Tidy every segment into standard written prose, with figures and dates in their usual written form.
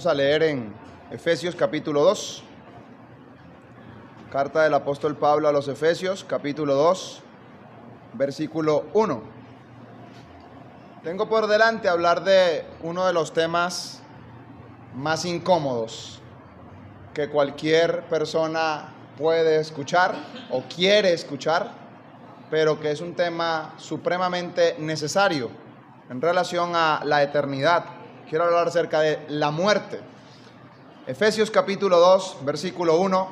Vamos a leer en Efesios capítulo 2, carta del apóstol Pablo a los Efesios, capítulo 2, versículo 1. Tengo por delante hablar de uno de los temas más incómodos que cualquier persona puede escuchar o quiere escuchar, pero que es un tema supremamente necesario en relación a la eternidad. Quiero hablar acerca de la muerte. Efesios capítulo 2, versículo 1,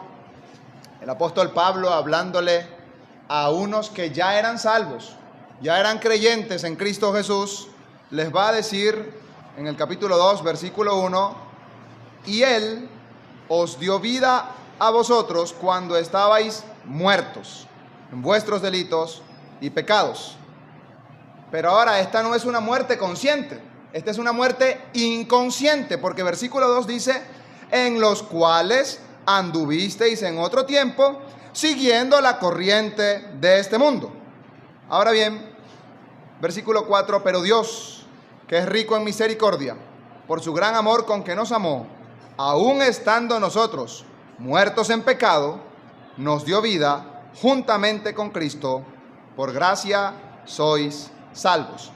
el apóstol Pablo, hablándole a unos que ya eran salvos, ya eran creyentes en Cristo Jesús, les va a decir en el capítulo 2, versículo 1, y Él os dio vida a vosotros cuando estabais muertos en vuestros delitos y pecados. Pero ahora esta no es una muerte consciente. Esta es una muerte inconsciente, porque versículo 2 dice, en los cuales anduvisteis en otro tiempo, siguiendo la corriente de este mundo. Ahora bien, versículo 4, pero Dios, que es rico en misericordia, por su gran amor con que nos amó, aun estando nosotros muertos en pecado, nos dio vida juntamente con Cristo, por gracia sois salvos.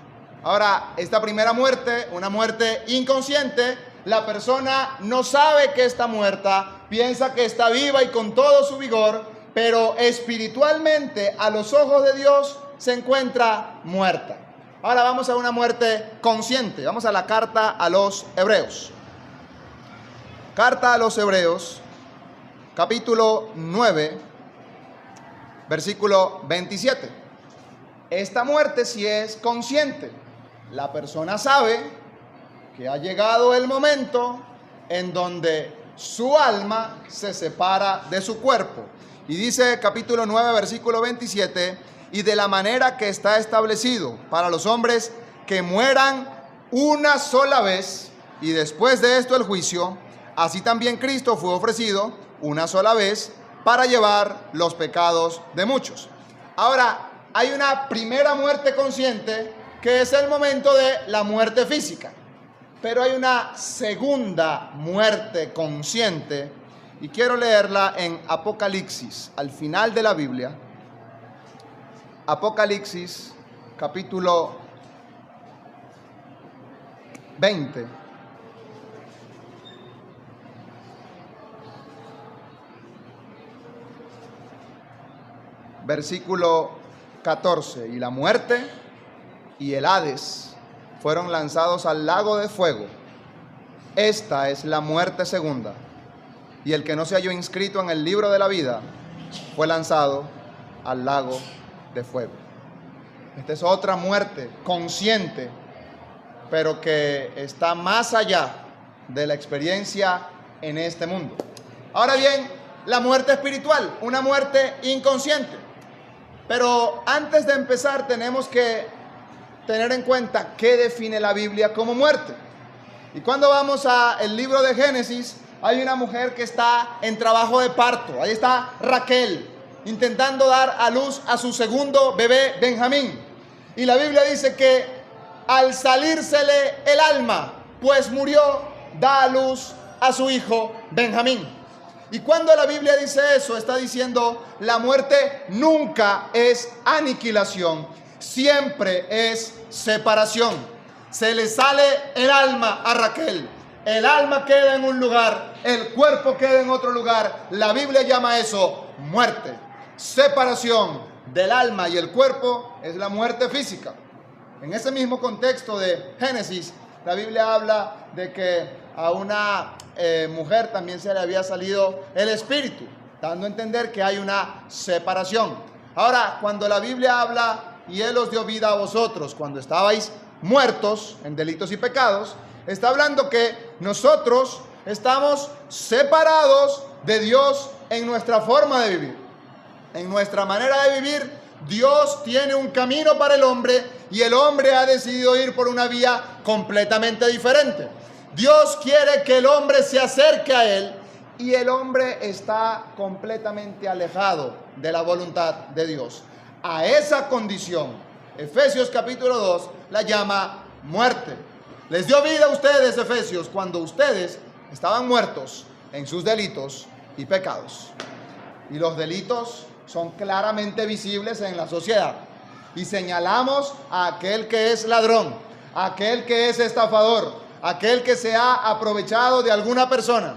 Ahora, esta primera muerte, una muerte inconsciente, la persona no sabe que está muerta, piensa que está viva y con todo su vigor, pero espiritualmente, a los ojos de Dios, se encuentra muerta. Ahora vamos a una muerte consciente. Vamos a la carta a los Hebreos. Carta a los Hebreos, capítulo 9, versículo 27. Esta muerte sí es consciente. La persona sabe que ha llegado el momento en donde su alma se separa de su cuerpo. Y dice capítulo 9, versículo 27, y de la manera que está establecido para los hombres que mueran una sola vez, y después de esto el juicio, así también Cristo fue ofrecido una sola vez para llevar los pecados de muchos. Ahora, hay una primera muerte consciente, que es el momento de la muerte física. Pero hay una segunda muerte consciente, y quiero leerla en Apocalipsis, al final de la Biblia. Apocalipsis, capítulo 20. Versículo 14. Y la muerte y el Hades fueron lanzados al lago de fuego. Esta es la muerte segunda. Y el que no se halló inscrito en el libro de la vida fue lanzado al lago de fuego. Esta es otra muerte consciente, pero que está más allá de la experiencia en este mundo. Ahora bien, la muerte espiritual, una muerte inconsciente. Pero antes de empezar tenemos que tener en cuenta qué define la Biblia como muerte. Y cuando vamos al libro de Génesis, hay una mujer que está en trabajo de parto. Ahí está Raquel, intentando dar a luz a su segundo bebé, Benjamín. Y la Biblia dice que al salírsele el alma, pues murió, da a luz a su hijo Benjamín. Y cuando la Biblia dice eso, está diciendo la muerte nunca es aniquilación, siempre es separación. Se le sale el alma a Raquel, el alma queda en un lugar, el cuerpo queda en otro lugar. La Biblia llama eso muerte. Separación del alma y el cuerpo es la muerte física. En ese mismo contexto de Génesis, la Biblia habla de que a una mujer también se le había salido el espíritu, dando a entender que hay una separación. Ahora, cuando la Biblia habla y Él os dio vida a vosotros cuando estabais muertos en delitos y pecados, está hablando que nosotros estamos separados de Dios en nuestra forma de vivir. En nuestra manera de vivir, Dios tiene un camino para el hombre y el hombre ha decidido ir por una vía completamente diferente. Dios quiere que el hombre se acerque a Él y el hombre está completamente alejado de la voluntad de Dios. A esa condición, Efesios capítulo 2 la llama muerte. Les dio vida a ustedes, Efesios, cuando ustedes estaban muertos en sus delitos y pecados. Y los delitos son claramente visibles en la sociedad. Y señalamos a aquel que es ladrón, a aquel que es estafador, a aquel que se ha aprovechado de alguna persona.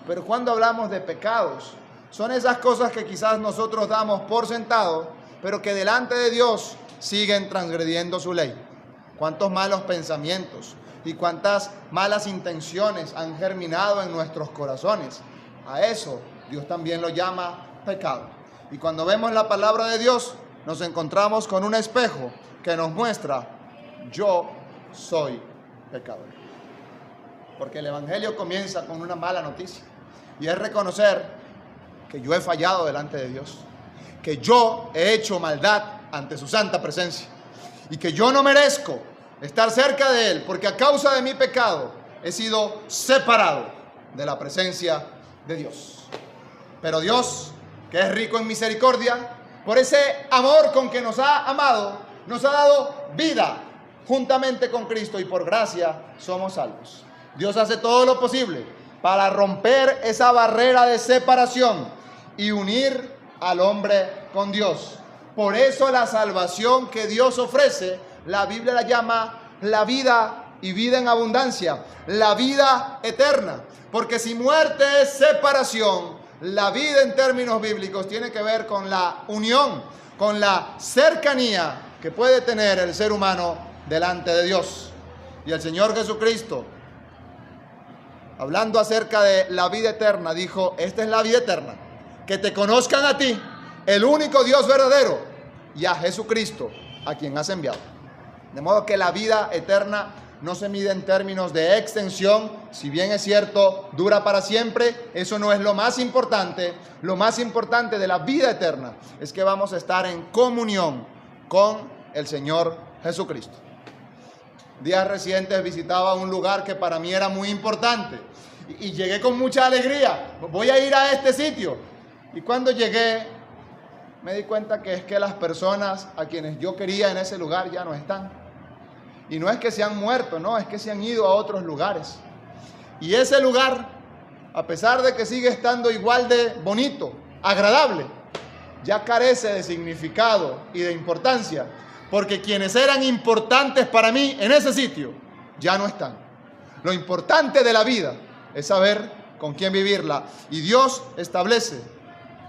Pero cuando hablamos de pecados, son esas cosas que quizás nosotros damos por sentado, pero que delante de Dios siguen transgrediendo su ley. Cuántos malos pensamientos y cuántas malas intenciones han germinado en nuestros corazones. A eso Dios también lo llama pecado. Y cuando vemos la palabra de Dios, nos encontramos con un espejo que nos muestra: yo soy pecador. Porque el Evangelio comienza con una mala noticia, y es reconocer que yo he fallado delante de Dios, que yo he hecho maldad ante su santa presencia, y que yo no merezco estar cerca de Él, porque a causa de mi pecado he sido separado de la presencia de Dios. Pero Dios, que es rico en misericordia, por ese amor con que nos ha amado, nos ha dado vida juntamente con Cristo, y por gracia somos salvos. Dios hace todo lo posible para romper esa barrera de separación y unir al hombre con Dios. Por eso la salvación que Dios ofrece, la Biblia la llama la vida, y vida en abundancia, la vida eterna. Porque si muerte es separación, la vida en términos bíblicos tiene que ver con la unión, con la cercanía que puede tener el ser humano delante de Dios. Y el Señor Jesucristo, hablando acerca de la vida eterna, dijo: esta es la vida eterna, que te conozcan a ti, el único Dios verdadero, y a Jesucristo, a quien has enviado. De modo que la vida eterna no se mide en términos de extensión. Si bien es cierto, dura para siempre, eso no es lo más importante. Lo más importante de la vida eterna es que vamos a estar en comunión con el Señor Jesucristo. Días recientes visitaba un lugar que para mí era muy importante y llegué con mucha alegría. Voy a ir a este sitio. Y cuando llegué, me di cuenta que es que las personas a quienes yo quería en ese lugar ya no están. Y no es que se han muerto, no, es que se han ido a otros lugares. Y ese lugar, a pesar de que sigue estando igual de bonito, agradable, ya carece de significado y de importancia, porque quienes eran importantes para mí en ese sitio ya no están. Lo importante de la vida es saber con quién vivirla. Y Dios establece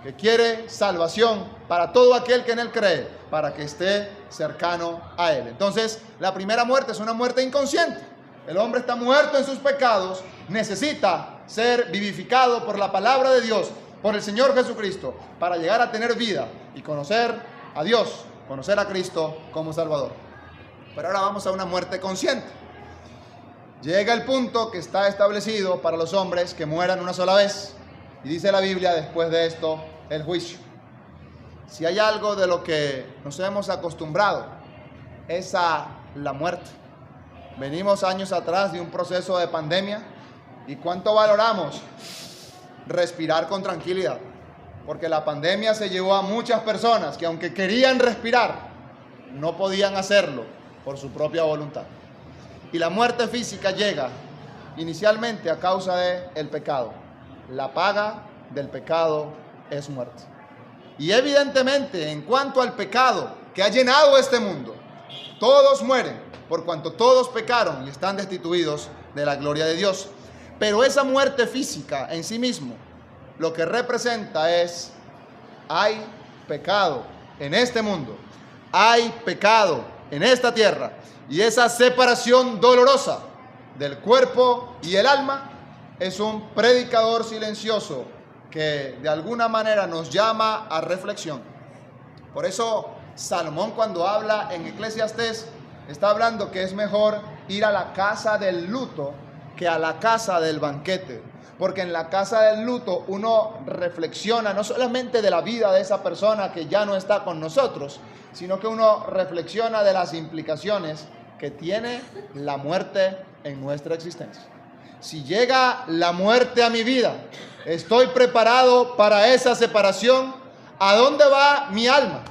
que quiere salvación para todo aquel que en Él cree, para que esté cercano a Él. Entonces, la primera muerte es una muerte inconsciente. El hombre está muerto en sus pecados, necesita ser vivificado por la palabra de Dios, por el Señor Jesucristo, para llegar a tener vida y conocer a Dios, conocer a Cristo como Salvador. Pero ahora vamos a una muerte consciente. Llega el punto que está establecido para los hombres que mueran una sola vez. Y dice la Biblia, después de esto, el juicio. Si hay algo de lo que nos hemos acostumbrado, es a la muerte. Venimos años atrás de un proceso de pandemia, y cuánto valoramos respirar con tranquilidad, porque la pandemia se llevó a muchas personas que, aunque querían respirar, no podían hacerlo por su propia voluntad. Y la muerte física llega inicialmente a causa del pecado. La paga del pecado es muerte. Y evidentemente, en cuanto al pecado que ha llenado este mundo, todos mueren por cuanto todos pecaron y están destituidos de la gloria de Dios. Pero esa muerte física en sí mismo lo que representa es: hay pecado en este mundo, hay pecado en esta tierra, y esa separación dolorosa del cuerpo y el alma es un predicador silencioso que de alguna manera nos llama a reflexión. Por eso Salomón, cuando habla en Eclesiastés, está hablando que es mejor ir a la casa del luto que a la casa del banquete, porque en la casa del luto uno reflexiona no solamente de la vida de esa persona que ya no está con nosotros, sino que uno reflexiona de las implicaciones que tiene la muerte en nuestra existencia. Si llega la muerte a mi vida, ¿estoy preparado para esa separación? ¿A dónde va mi alma?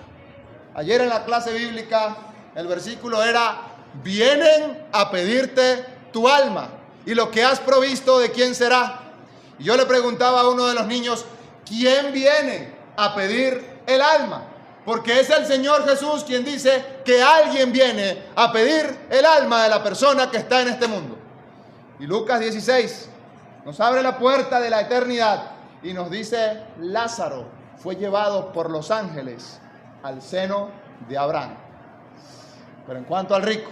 Ayer en la clase bíblica el versículo era: vienen a pedirte tu alma. ¿Y lo que has provisto, de quién será? Y yo le preguntaba a uno de los niños, ¿quién viene a pedir el alma? Porque es el Señor Jesús quien dice que alguien viene a pedir el alma de la persona que está en este mundo. Y Lucas 16 nos abre la puerta de la eternidad y nos dice, Lázaro fue llevado por los ángeles al seno de Abraham. Pero en cuanto al rico,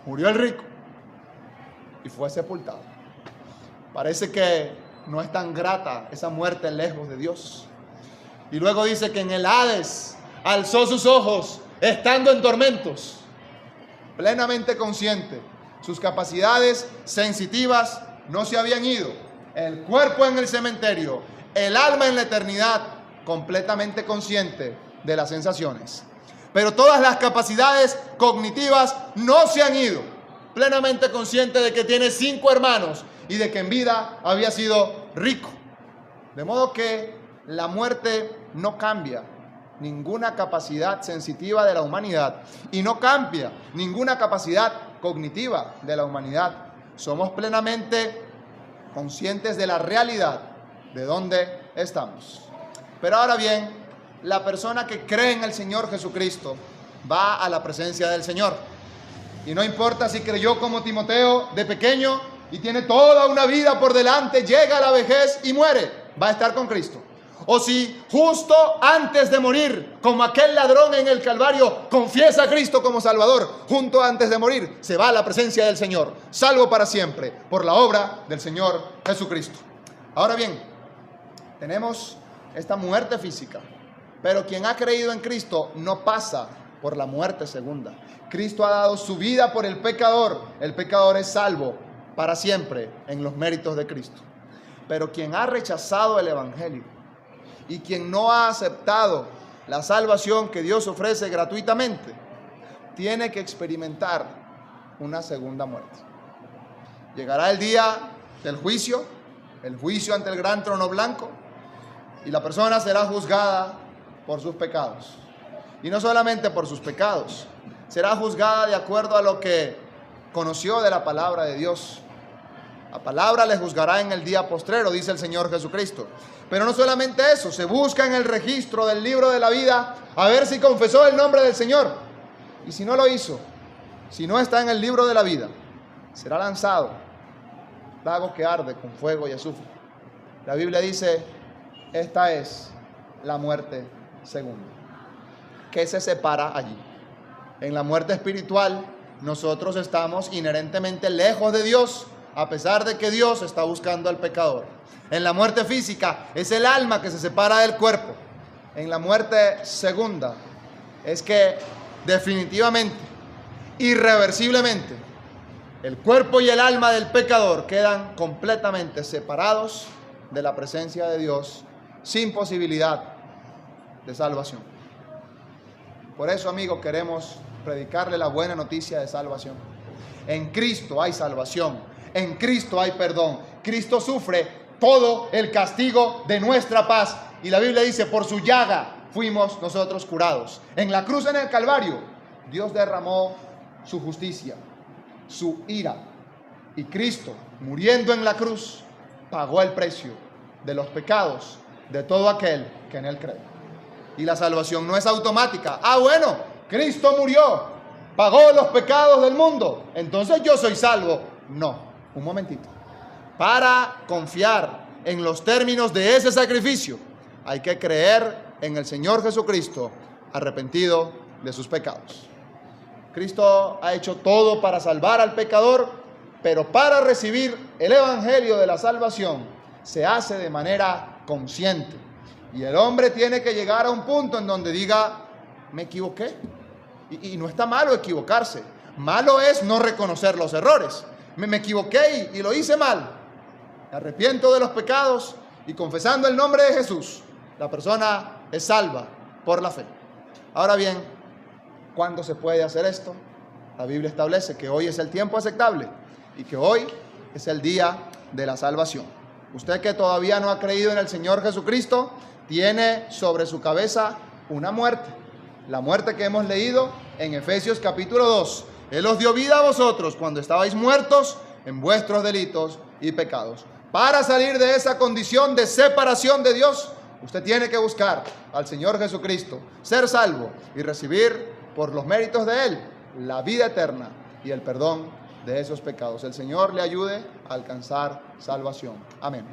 murió el rico y fue sepultado. Parece que no es tan grata esa muerte lejos de Dios. Y luego dice que en el Hades alzó sus ojos, estando en tormentos, plenamente consciente. Sus capacidades sensitivas no se habían ido. El cuerpo en el cementerio, el alma en la eternidad, completamente consciente de las sensaciones. Pero todas las capacidades cognitivas no se han ido. Plenamente consciente de que tiene 5 hermanos y de que en vida había sido rico. De modo que la muerte no cambia ninguna capacidad sensitiva de la humanidad y no cambia ninguna capacidad cognitiva de la humanidad. Somos plenamente conscientes de la realidad de dónde estamos. Pero ahora bien, la persona que cree en el Señor Jesucristo va a la presencia del Señor. Y no importa si creyó como Timoteo de pequeño y tiene toda una vida por delante, llega a la vejez y muere, va a estar con Cristo. O si justo antes de morir, como aquel ladrón en el Calvario, confiesa a Cristo como Salvador, junto antes de morir, se va a la presencia del Señor, salvo para siempre, por la obra del Señor Jesucristo. Ahora bien, tenemos esta muerte física, pero quien ha creído en Cristo no pasa por la muerte segunda. Cristo ha dado su vida por el pecador es salvo para siempre en los méritos de Cristo. Pero quien ha rechazado el Evangelio y quien no ha aceptado la salvación que Dios ofrece gratuitamente, tiene que experimentar una segunda muerte. Llegará el día del juicio, el juicio ante el gran trono blanco, y la persona será juzgada por sus pecados. Y no solamente por sus pecados, será juzgada de acuerdo a lo que conoció de la palabra de Dios. La palabra le juzgará en el día postrero, dice el Señor Jesucristo. Pero no solamente eso, se busca en el registro del libro de la vida a ver si confesó el nombre del Señor. Y si no lo hizo, si no está en el libro de la vida, será lanzado lago que arde con fuego y azufre. La Biblia dice, esta es la muerte segunda. ¿Qué se separa allí? En la muerte espiritual, nosotros estamos inherentemente lejos de Dios, a pesar de que Dios está buscando al pecador. En la muerte física es el alma que se separa del cuerpo. En la muerte segunda es que definitivamente, irreversiblemente, el cuerpo y el alma del pecador quedan completamente separados de la presencia de Dios, sin posibilidad de salvación. Por eso, amigos, queremos predicarle la buena noticia de salvación. En Cristo hay salvación, en Cristo hay perdón. Cristo sufre todo el castigo de nuestra paz. Y la Biblia dice, por su llaga fuimos nosotros curados. En la cruz, en el Calvario, Dios derramó su justicia, su ira. Y Cristo, muriendo en la cruz, pagó el precio de los pecados de todo aquel que en Él cree. Y la salvación no es automática. Bueno, Cristo murió, pagó los pecados del mundo, entonces yo soy salvo. No, un momentito. Para confiar en los términos de ese sacrificio, hay que creer en el Señor Jesucristo, arrepentido de sus pecados. Cristo ha hecho todo para salvar al pecador, pero para recibir el evangelio de la salvación se hace de manera consciente. Y el hombre tiene que llegar a un punto en donde diga, me equivoqué. Y no está malo equivocarse. Malo es no reconocer los errores. Me equivoqué y lo hice mal. Me arrepiento de los pecados y confesando el nombre de Jesús, la persona es salva por la fe. Ahora bien, ¿cuándo se puede hacer esto? La Biblia establece que hoy es el tiempo aceptable y que hoy es el día de la salvación. Usted que todavía no ha creído en el Señor Jesucristo, tiene sobre su cabeza una muerte. La muerte que hemos leído en Efesios capítulo 2. Él os dio vida a vosotros cuando estabais muertos en vuestros delitos y pecados. Para salir de esa condición de separación de Dios, usted tiene que buscar al Señor Jesucristo, ser salvo y recibir por los méritos de Él la vida eterna y el perdón de esos pecados. El Señor le ayude a alcanzar salvación. Amén.